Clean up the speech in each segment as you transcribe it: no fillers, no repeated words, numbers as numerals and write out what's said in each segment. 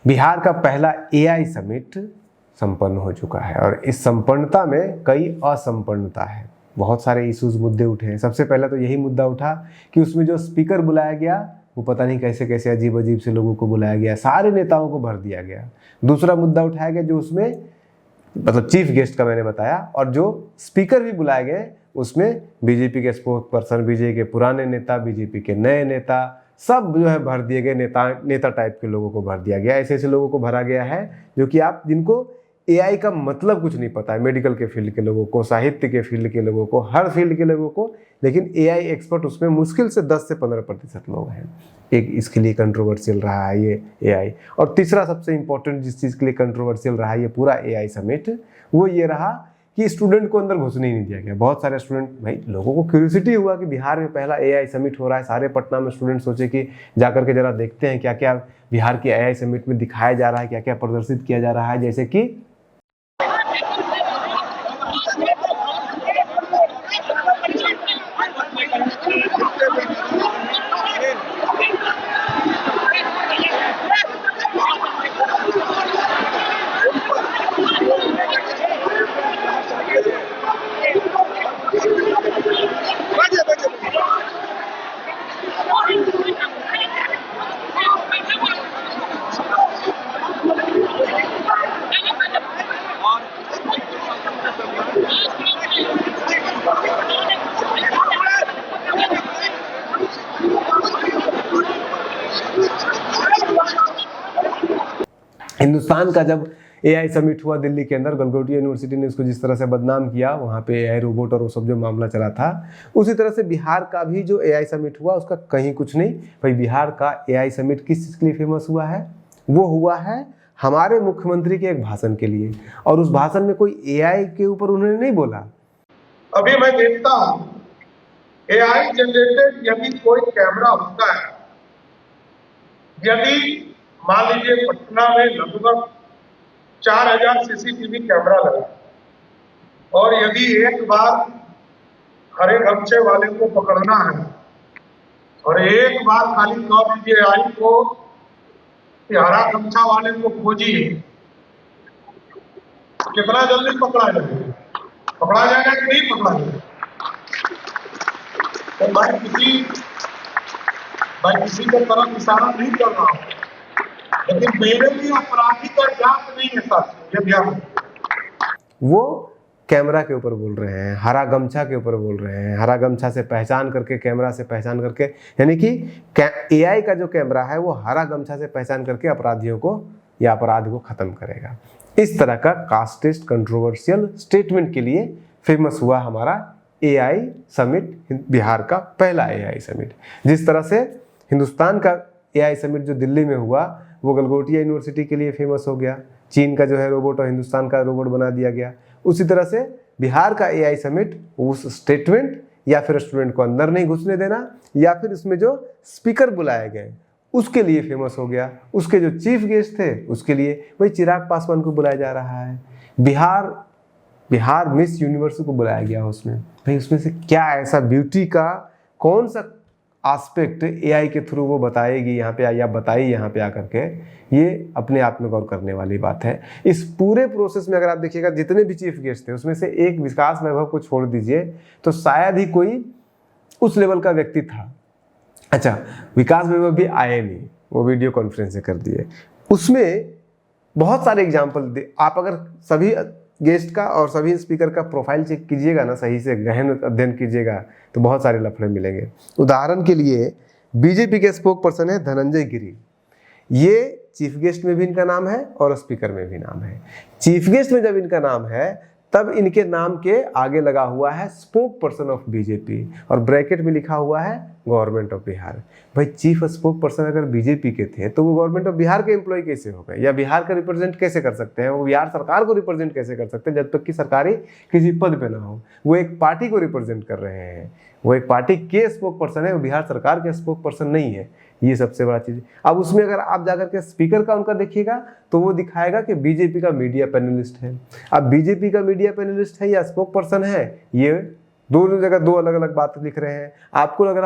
बिहार का पहला AI summit संपन्न हो चुका है और इस संपन्नता में कई असंपन्नता है। बहुत सारे इश्यूज मुद्दे उठे हैं। सबसे पहला तो यही मुद्दा उठा कि उसमें जो स्पीकर बुलाया गया वो पता नहीं कैसे कैसे अजीब अजीब से लोगों को बुलाया गया, सारे नेताओं को भर दिया गया। दूसरा मुद्दा उठाया गया जो उसमें मतलब चीफ गेस्ट का मैंने बताया, और जो स्पीकर भी बुलाए गए उसमें बीजेपी के स्पोक्स पर्सन, बीजेपी के पुराने नेता, बीजेपी के नए नेता, सब जो है भर दिए गए। नेता टाइप के लोगों को भर दिया गया। ऐसे ऐसे लोगों को भरा गया है जो कि आप जिनको एआई का मतलब कुछ नहीं पता है। मेडिकल के फील्ड के लोगों को, साहित्य के फील्ड के लोगों को, हर फील्ड के लोगों को, लेकिन एआई एक्सपर्ट उसमें मुश्किल से 10 से 15% लोग हैं। एक इसके लिए कंट्रोवर्शियल रहा है ये एआई। और तीसरा सबसे इंपॉर्टेंट जिस चीज़ के लिए कंट्रोवर्शियल रहा ये पूरा एआई समिट, वो ये रहा कि स्टूडेंट को अंदर घुसने ही नहीं दिया गया। बहुत सारे स्टूडेंट, भाई लोगों को क्यूरियोसिटी हुआ कि बिहार में पहला एआई समिट हो रहा है। सारे पटना में स्टूडेंट सोचे कि जाकर के जरा देखते हैं क्या क्या बिहार के एआई समिट में दिखाया जा रहा है, क्या क्या प्रदर्शित किया जा रहा है। जैसे कि हिंदुस्तान का जब एआई समिट हुआ दिल्ली के अंदर, गलगोटिया यूनिवर्सिटी ने इसको जिस तरह से बदनाम किया, वहाँ पे एआई रोबोट और वो सब जो मामला चला था, उसी तरह से बिहार का भी जो एआई समिट हुआ उसका कहीं कुछ नहीं। भाई बिहार का एआई समिट किस चीज़ के लिए फेमस हुआ है? वो हुआ है हमारे मुख्यमंत्री के एक भाषण के लिए, और उस भाषण में कोई एआई के ऊपर उन्होंने नहीं बोला। अभी मैं देखता हूँ एआई जनरेटेड यदि कोई कैमरा होता है, यदि मान लीजिए पटना में लगभग 4000 सीसीटीवी कैमरा लगा और यदि एक बार हरे गमछे वाले को पकड़ना है और एक बार खाली कह दीजिए आई को कि हरा गमछा वाले को खोजिए, कितना जल्दी पकड़ा जाएगा? पकड़ा जाएगा कि नहीं पकड़ा जाएगा? तो मैं किसी के तरफ इशारा नहीं कर रहा हूँ, लेकिन मेरे लिए अपराधी का जांच नहीं है साथियों, ये ध्यान। वो कैमरा के ऊपर बोल रहे हैं, हरा गमछा के ऊपर बोल रहे हैं, हरा गमछा से पहचान करके, कैमरा से पहचान करके, यानी कि एआई का जो कैमरा है वो हरा गमछा से पहचान करके अपराधियों को या अपराध को खत्म करेगा। इस तरह का कास्टेस्ट कंट्रोवर्शियल स्टेटमेंट के लिए फेमस हुआ हमारा एआई समिट, बिहार का पहला एआई समिट। जिस तरह से हिंदुस्तान का एआई समिट जो दिल्ली में हुआ वो गलगोटिया यूनिवर्सिटी के लिए फेमस हो गया, चीन का जो है रोबोट और हिंदुस्तान का रोबोट बना दिया गया। उसी तरह से बिहार का एआई समिट उस स्टेटमेंट या फिर स्टूडेंट को अंदर नहीं घुसने देना या फिर इसमें जो स्पीकर बुलाए गए उसके लिए फेमस हो गया। उसके जो चीफ गेस्ट थे उसके लिए वही चिराग पासवान को बुलाया जा रहा है। बिहार मिस यूनिवर्स को बुलाया गया उसमें। भाई उसमें से क्या ऐसा ब्यूटी का कौन सा एस्पेक्ट एआई के थ्रू वो बताएगी यहाँ पे या बताई यहाँ पे आकर के, ये अपने आप में गौर करने वाली बात है। इस पूरे प्रोसेस में अगर आप देखिएगा जितने भी चीफ गेस्ट थे उसमें से एक विकास वैभव को छोड़ दीजिए तो शायद ही कोई उस लेवल का व्यक्ति था। अच्छा, विकास वैभव भी आए नहीं, वो वीडियो कॉन्फ्रेंस से कर दिए। उसमें बहुत सारे एग्जाम्पल आप अगर सभी गेस्ट का और सभी स्पीकर का प्रोफाइल चेक कीजिएगा ना, सही से गहन अध्ययन कीजिएगा तो बहुत सारे लफड़े मिलेंगे। उदाहरण के लिए बीजेपी के स्पोक पर्सन है धनंजय गिरी, ये चीफ गेस्ट में भी इनका नाम है और स्पीकर में भी नाम है। चीफ गेस्ट में जब इनका नाम है तब इनके नाम के आगे लगा हुआ है स्पोक पर्सन ऑफ बीजेपी और ब्रैकेट में लिखा हुआ है गवर्नमेंट ऑफ बिहार। भाई चीफ स्पोक पर्सन अगर बीजेपी के थे तो वो गवर्नमेंट ऑफ बिहार के एम्प्लॉय कैसे हो गए, या बिहार का रिप्रेजेंट कैसे कर सकते हैं, वो बिहार सरकार को रिप्रेजेंट कैसे कर सकते हैं जब तक कि सरकारी किसी पद पे ना हो। वो एक पार्टी को रिप्रेजेंट कर रहे हैं, वो एक पार्टी के स्पोक पर्सन है, वो बिहार सरकार के स्पोक पर्सन नहीं है। ये सबसे बड़ा चीज़। अब उसमें अगर आप जाकर के स्पीकर का उनका देखिएगा तो वो दिखाएगा कि बीजेपी का मीडिया पैनलिस्ट है। अब बीजेपी का मीडिया पैनलिस्ट है या स्पोक पर्सन है, ये दोनों जगह दो अलग अलग बात लिख रहे हैं। आपको लग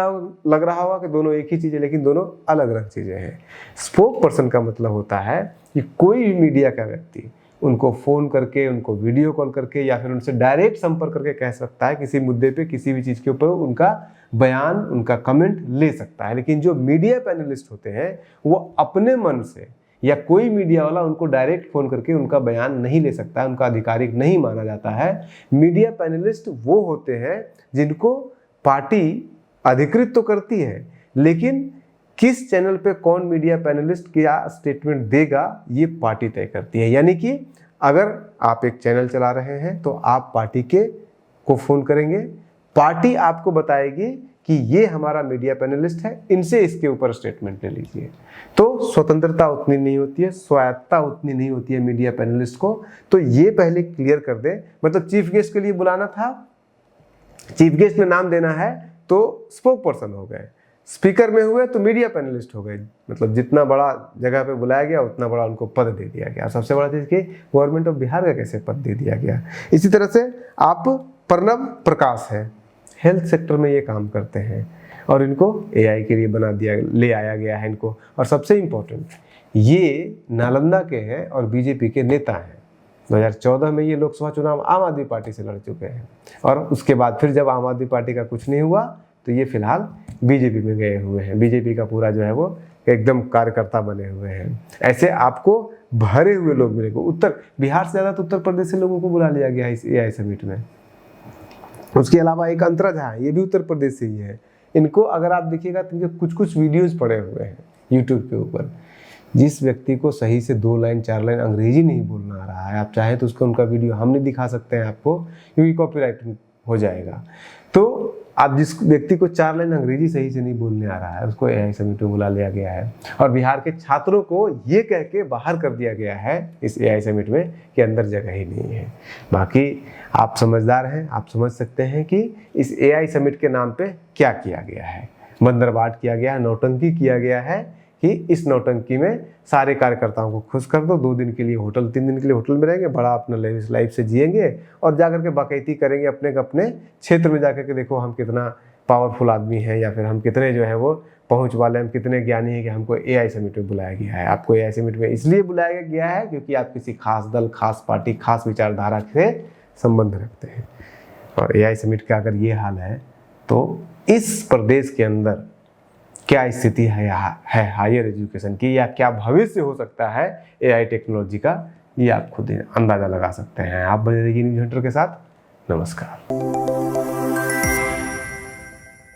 रहा होगा कि दोनों एक ही चीज़ है, लेकिन दोनों अलग अलग चीज़ें हैं। स्पोक पर्सन का मतलब होता है कि कोई भी मीडिया का व्यक्ति उनको फ़ोन करके, उनको वीडियो कॉल करके या फिर उनसे डायरेक्ट संपर्क करके कह सकता है किसी मुद्दे पे, किसी भी चीज़ के ऊपर उनका बयान, उनका कमेंट ले सकता है। लेकिन जो मीडिया पैनलिस्ट होते हैं वो अपने मन से या कोई मीडिया वाला उनको डायरेक्ट फ़ोन करके उनका बयान नहीं ले सकता है, उनका आधिकारिक नहीं माना जाता है। मीडिया पैनलिस्ट वो होते हैं जिनको पार्टी अधिकृत तो करती है, लेकिन किस चैनल पे कौन मीडिया पैनलिस्ट क्या स्टेटमेंट देगा ये पार्टी तय करती है। यानी कि अगर आप एक चैनल चला रहे हैं तो आप पार्टी को फ़ोन करेंगे, पार्टी आपको बताएगी कि ये हमारा मीडिया पैनलिस्ट है, इनसे इसके ऊपर स्टेटमेंट ले लीजिए। तो स्वतंत्रता उतनी नहीं होती है, स्वायत्तता उतनी नहीं होती है मीडिया पैनलिस्ट को। तो ये पहले क्लियर कर दें। मतलब चीफ गेस्ट के लिए बुलाना था, चीफ गेस्ट में नाम देना है तो स्पोक पर्सन हो गए, स्पीकर में हुए तो मीडिया पैनलिस्ट हो गए। मतलब जितना बड़ा जगह पे बुलाया गया उतना बड़ा उनको पद दे दिया गया। सबसे बड़ा चीज़ कि गवर्नमेंट ऑफ बिहार का कैसे पद दे दिया गया। इसी तरह से आप प्रणव प्रकाश हैं, हेल्थ सेक्टर में ये काम करते हैं और इनको एआई के लिए ले आया गया है इनको। और सबसे इम्पोर्टेंट, ये नालंदा के हैं और बीजेपी के नेता हैं। 2014 में ये लोकसभा चुनाव आम आदमी पार्टी से लड़ चुके हैं और उसके बाद फिर जब आम आदमी पार्टी का कुछ नहीं हुआ तो ये फिलहाल बीजेपी में गए हुए हैं। बीजेपी का पूरा जो है वो एकदम कार्यकर्ता बने हुए हैं। ऐसे आपको भरे हुए लोग मिलेंगे। उत्तर बिहार से ज़्यादा तो उत्तर प्रदेश से लोगों को बुला लिया गया है इस एआई समिट में। उसके अलावा एक अंतरा झा है, ये भी उत्तर प्रदेश से ही है। इनको अगर आप देखिएगा तो इनके कुछ कुछ वीडियोज़ पड़े हुए हैं यूट्यूब के ऊपर। जिस व्यक्ति को सही से 2 लाइन 4 लाइन अंग्रेजी नहीं बोलना आ रहा है, आप चाहें तो उसको उनका वीडियो हम नहीं दिखा सकते हैं आपको, क्योंकि कॉपीराइट हो जाएगा। तो आप जिस व्यक्ति को 4 लाइन अंग्रेजी सही से नहीं बोलने आ रहा है उसको एआई समिट में बुला लिया गया है और बिहार के छात्रों को ये कह के बाहर कर दिया गया है इस एआई समिट में कि अंदर जगह ही नहीं है। बाकी आप समझदार हैं, आप समझ सकते हैं कि इस एआई समिट के नाम पे क्या किया गया है। बंदरबाट किया गया है, नौटंकी किया गया है कि इस नौटंकी में सारे कार्यकर्ताओं को खुश कर दो। 2 दिन के लिए होटल, 3 दिन के लिए होटल में रहेंगे, बड़ा अपना लाइफ से जिएंगे और जाकर के बाकायदी करेंगे अपने क्षेत्र में जाकर के, देखो हम कितना पावरफुल आदमी हैं या फिर हम कितने जो है वो पहुंच वाले, हम कितने ज्ञानी हैं कि हमको एआई समिट में बुलाया गया है। आपको एआई समिट में इसलिए बुलाया गया है क्योंकि आप किसी खास दल, खास पार्टी, खास विचारधारा से संबंध रखते हैं। और एआई समिट का अगर ये हाल है तो इस प्रदेश के अंदर क्या स्थिति है हायर एजुकेशन की, या क्या भविष्य हो सकता है एआई टेक्नोलॉजी का, ये आप खुद अंदाज़ा लगा सकते हैं। आप बने रहिए न्यूज़ हंटर के साथ। नमस्कार।